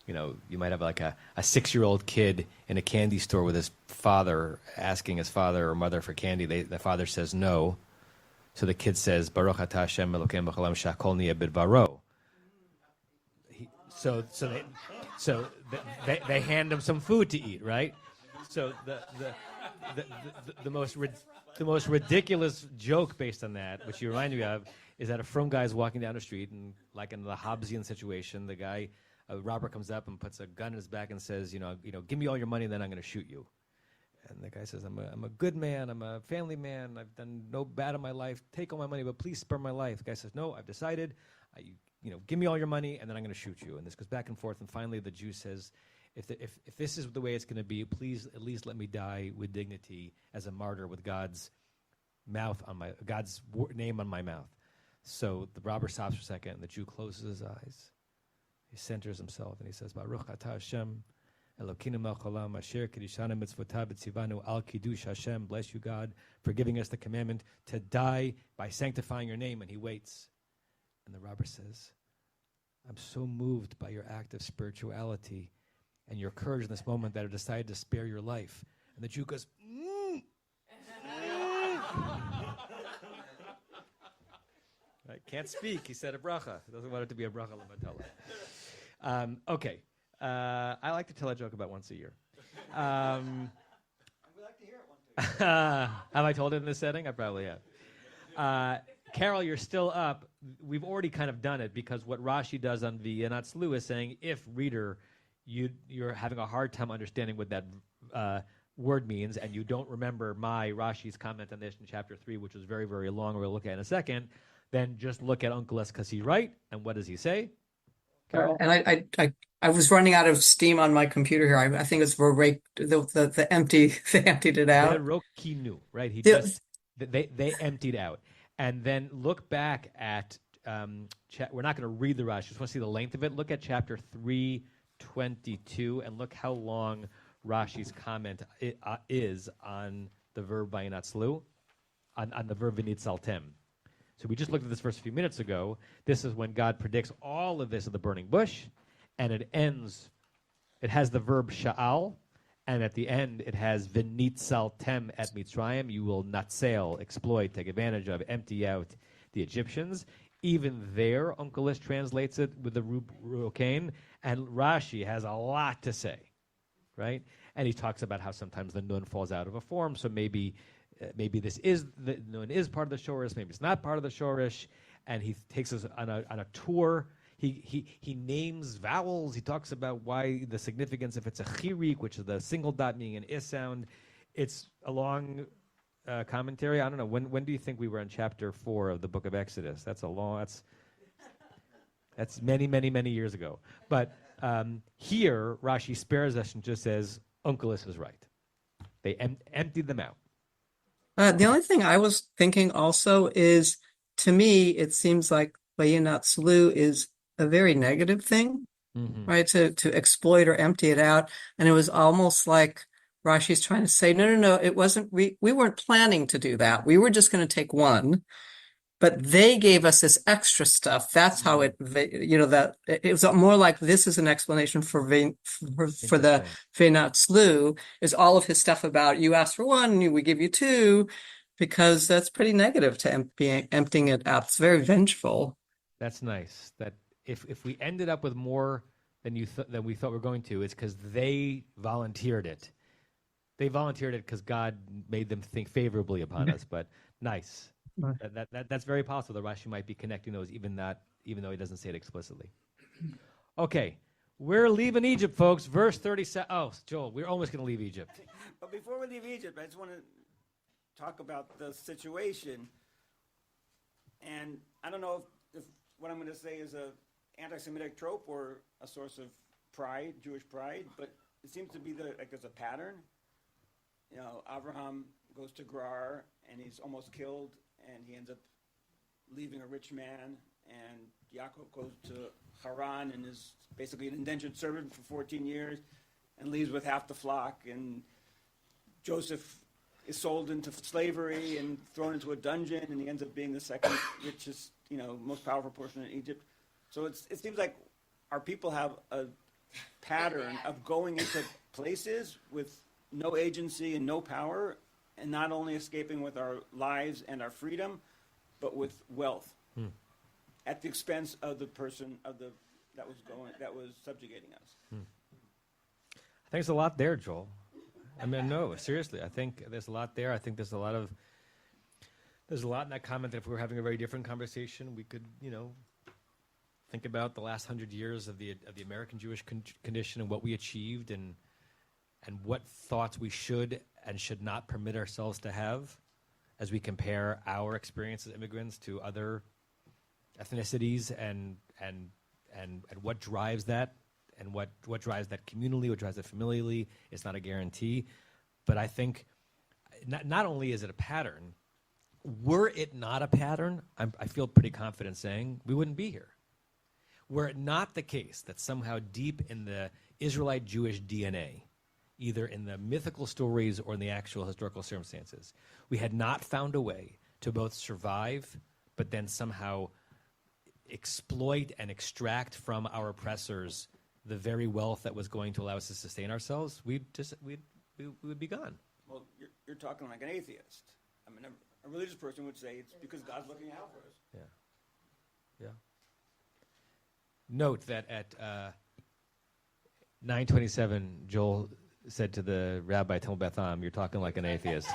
you might have like a 6-year-old kid in a candy store with his father asking his father or mother for candy. The father says no. So the kid says, Baruch atah Hashem Elokeinu b'cholam shakol niyeh bidbaro. So they hand him some food to eat, right? So the most ridiculous joke based on that, which you remind me of, is that a frum guy is walking down the street, and like in the Hobbesian situation, a robber comes up and puts a gun in his back and says, give me all your money, and then I'm going to shoot you. And the guy says, I'm a good man, I'm a family man, I've done no bad in my life, take all my money, but please spare my life. The guy says, no, I've decided, give me all your money, and then I'm going to shoot you. And this goes back and forth. And finally, the Jew says, if this is the way it's going to be, please at least let me die with dignity as a martyr with God's name on my mouth. So the robber stops for a second, and the Jew closes his eyes. He centers himself, and he says, Baruch atah Hashem, Elokeinu melech haolam, asher kiddushanu mitzvotav b'tzivanu al kiddush Hashem. Bless you, God, for giving us the commandment to die by sanctifying your name. And he waits. And the robber says, I'm so moved by your act of spirituality and your courage in this moment that I decided to spare your life. And the Jew goes, I can't speak. He said a bracha. He doesn't want it to be a bracha l'matala. Okay. I like to tell a joke about once a year. I would like to hear it once a year. Have I told it in this setting? I probably have. Carol, you're still up. We've already kind of done it because what Rashi does on the Natslu is saying, if reader, you're having a hard time understanding what that word means, and you don't remember Rashi's comment on this in chapter 3, which was very, very long, we'll look at in a second, then just look at Uncle S because he's right. And what does he say? Carol? And I was running out of steam on my computer here. I think it's the empty. They emptied it out. Rokinu, right? They emptied out. And then look back at we're not going to read the Rashi. Just want to see the length of it. Look at chapter 3:22 and look how long Rashi's comment is on the verb vayinatzlu, on the verb v'nitzaltem. So we just looked at this verse a few minutes ago. This is when God predicts all of this in the burning bush, and it ends. It has the verb sha'al, and at the end it has v'nitzaltem at Mitzrayim. You will natsail, exploit, take advantage of, empty out the Egyptians. Even there, Uncle Ish translates it with the Rukain, and Rashi has a lot to say, right? And he talks about how sometimes the nun falls out of a form, so maybe this is the nun is part of the shorish, maybe it's not part of the shorish, and he takes us on a tour. He names vowels. He talks about why the significance if it's a chirik, which is the single dot meaning an is sound. It's a long commentary. I don't know. When do you think we were in chapter 4 of the book of Exodus? That's many, many, many years ago. But here, Rashi spares us and just says, Uncle Ish is right. They emptied them out. The only thing I was thinking also is, to me, it seems like vayinatzlu is a very negative thing, right? To exploit or empty it out. And it was almost like Rashi's trying to say, no, it wasn't, we weren't planning to do that. We were just going to take one, but they gave us this extra stuff. That's how it was more like this is an explanation for the vayinatzlu is all of his stuff about you asked for one, we give you two, because that's pretty negative to emptying it out. It's very vengeful. That's nice. That if we ended up with more than we thought we were going to, it's because they volunteered it. They volunteered it because God made them think favorably upon us. But nice. That's very possible that Rashi might be connecting those, even though he doesn't say it explicitly. Okay, we're leaving Egypt, folks. Verse 37. Oh, Joel, we're almost going to leave Egypt. But before we leave Egypt, I just want to talk about the situation. And I don't know if what I'm going to say is a anti-Semitic trope or a source of pride, Jewish pride, but it seems to be there's a pattern. Abraham goes to Gerar and he's almost killed, and he ends up leaving a rich man, and Yaakov goes to Haran and is basically an indentured servant for 14 years and leaves with half the flock, and Joseph is sold into slavery and thrown into a dungeon, and he ends up being the second richest, most powerful person in Egypt. So it seems like our people have a pattern of going into places with no agency and no power, and not only escaping with our lives and our freedom, but with wealth at the expense of the person that was subjugating us. I think there's a lot there, Joel. I mean, no, seriously. I think there's a lot there. I think there's a lot in that comment that if we were having a very different conversation, we could, think about the last 100 years of the American Jewish condition and what we achieved and what thoughts we should and should not permit ourselves to have as we compare our experience as immigrants to other ethnicities and what drives that, and what drives that communally, what drives that familially. It's not a guarantee. But I think not only is it a pattern, were it not a pattern, I feel pretty confident saying we wouldn't be here. Were it not the case that somehow deep in the Israelite Jewish DNA, either in the mythical stories or in the actual historical circumstances, we had not found a way to both survive but then somehow exploit and extract from our oppressors the very wealth that was going to allow us to sustain ourselves, we would be gone. Well, you're talking like an atheist. I mean, a religious person would say it's because God's looking out for us. Yeah. Note that at 9:27, Joel said to the rabbi Temple Beth Am, "You're talking like an atheist."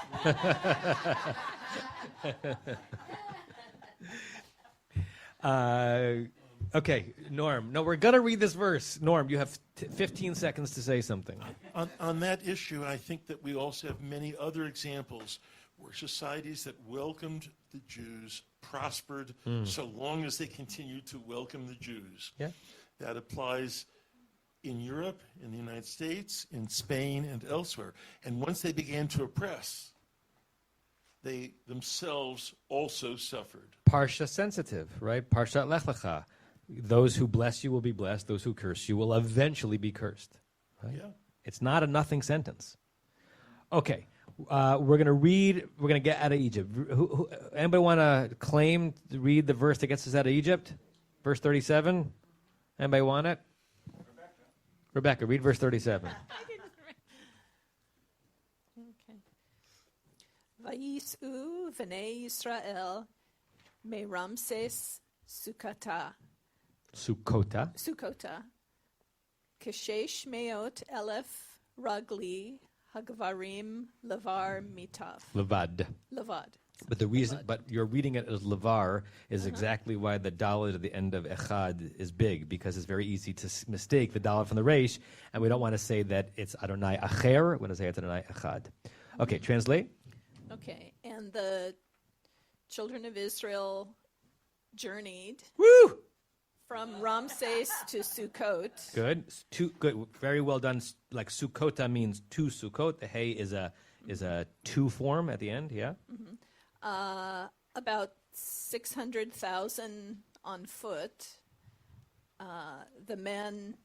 Okay, Norm. No, we're going to read this verse. Norm, you have 15 seconds to say something. On that issue, I think that we also have many other examples where societies that welcomed the Jews prospered so long as they continued to welcome the Jews. Yeah. That applies in Europe, in the United States, in Spain, and elsewhere. And once they began to oppress, they themselves also suffered. Parsha sensitive, right? Parsha Lech Lecha. Those who bless you will be blessed. Those who curse you will eventually be cursed. Right? Yeah. It's not a nothing sentence. Okay. We're going to read. We're going to get out of Egypt. Anybody want to claim to read the verse that gets us out of Egypt? Verse 37. Anybody want it? Rebecca, read verse 37. Vayis'u v'nei Yisrael me Ramses Sukkota. Keshesh meot elef ragli hagvarim levar mitaf. Levad. But the reason, but you're reading it as levar is exactly why the dalet at the end of echad is big, because it's very easy to mistake the dalet from the reish, and we don't want to say that it's Adonai acher. We want to say it's Adonai echad. Okay, translate. Okay, and the children of Israel journeyed from Ramses to Sukkot. Good. Good. Very well done. Like Sukkota means to Sukkot. The hey is a to form at the end. Yeah. Mm-hmm. About 600,000 on foot. The men,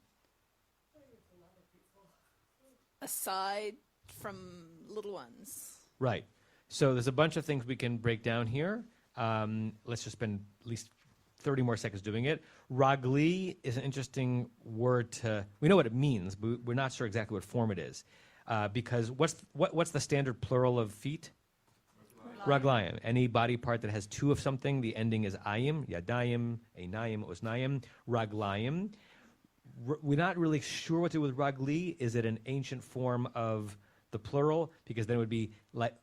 aside from little ones. Right. So there's a bunch of things we can break down here. Let's just spend at least 30 more seconds doing it. Ragli is an interesting word we know what it means, but we're not sure exactly what form it is. Because what's the standard plural of feet? Raglayim. Any body part that has two of something, the ending is ayim, yadayim, einayim, oznayim, raglayim. We're not really sure what to do with ragli. Is it an ancient form of the plural? Because then it would be like,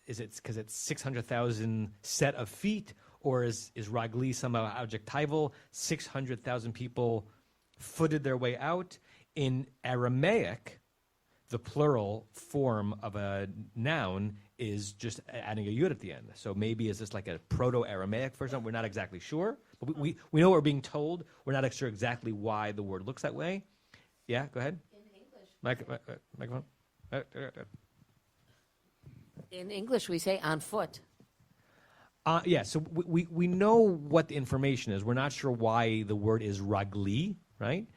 is it because it's 600,000 set of feet, or is ragli somehow adjectival? 600,000 people footed their way out. In Aramaic, the plural form of a noun is just adding a yud at the end. So maybe is this like a Proto-Aramaic version? We're not exactly sure. But we know what we're being told. We're not sure exactly why the word looks that way. Yeah, go ahead. In English. Microphone. In English, we say on foot. Yeah, so we know what the information is. We're not sure why the word is ragli, right?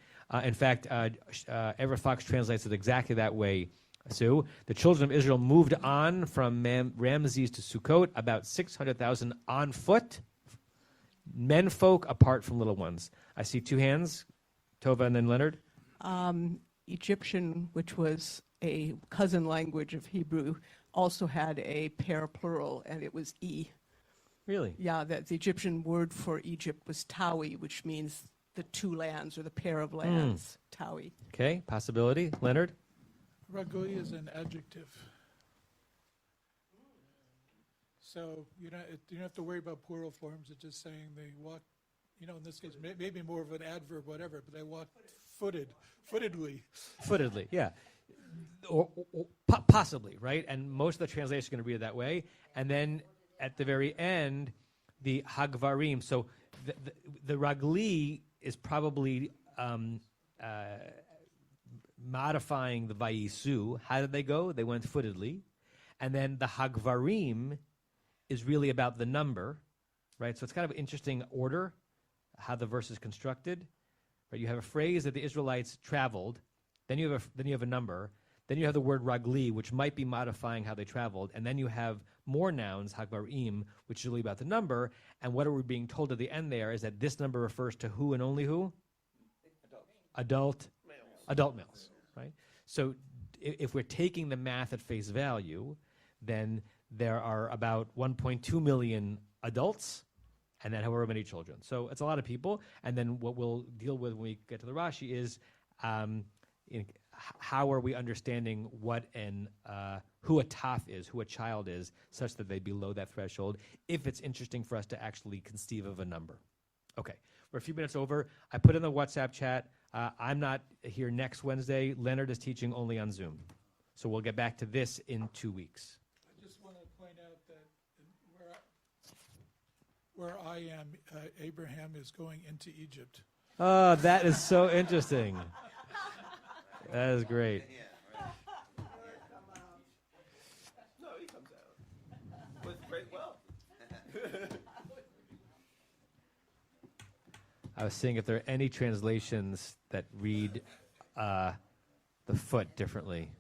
In fact, Everett Fox translates it exactly that way. So the children of Israel moved on from Ramses to Sukkot, about 600,000 on foot, menfolk apart from little ones. I see two hands, Tova and then Leonard. Egyptian, which was a cousin language of Hebrew, also had a pair plural, and it was E. Really? Yeah, the Egyptian word for Egypt was Tawi, which means the two lands or the pair of lands. Tawi. Okay, possibility. Leonard? Ragli is an adjective. So you don't have to worry about plural forms. It's just saying they walk, in this case, maybe more of an adverb, whatever, but they walk footedly. Footedly, yeah. Or possibly, right? And most of the translations are going to read it that way. And then at the very end, the Hagvarim. So the Ragli is probably modifying the Vayisu. How did they go? They went footedly. And then the Hagvarim is really about the number, right? So it's kind of an interesting order, how the verse is constructed. Right? You have a phrase that the Israelites traveled, then you have a number, then you have the word Ragli, which might be modifying how they traveled, and then you have more nouns, Hagvarim, which is really about the number. And what are we being told at the end there is that this number refers to who and only who? Adult males, right? So if we're taking the math at face value, then there are about 1.2 million adults and then however many children. So it's a lot of people. And then what we'll deal with when we get to the Rashi is how are we understanding what who a taf is, who a child is, such that they below that threshold, if it's interesting for us to actually conceive of a number. Okay, we're a few minutes over. I put in the WhatsApp chat, I'm not here next Wednesday. Leonard is teaching only on Zoom. So we'll get back to this in 2 weeks. I just want to point out that where I am, Abraham is going into Egypt. Oh, that is so interesting. That is great. No, he comes out with great wealth. I was seeing if there are any translations that read the foot differently.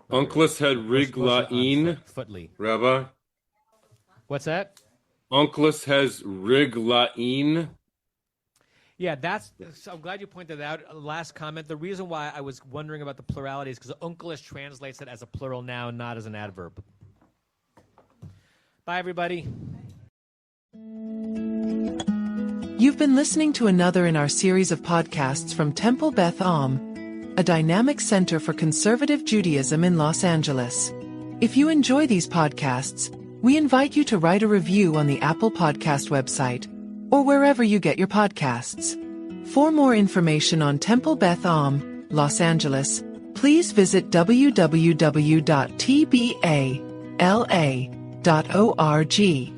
Unclus had Rigla'in, Footly. Rabbi. What's that? Unclus has Rigla'in. Yeah, so I'm glad you pointed that out. Last comment. The reason why I was wondering about the plurality is because Unclus translates it as a plural noun, not as an adverb. Bye, everybody. You've been listening to another in our series of podcasts from Temple Beth Am, a dynamic center for conservative Judaism in Los Angeles. If you enjoy these podcasts, we invite you to write a review on the Apple Podcast website or wherever you get your podcasts. For more information on Temple Beth Am, Los Angeles, please visit www.tbala.org.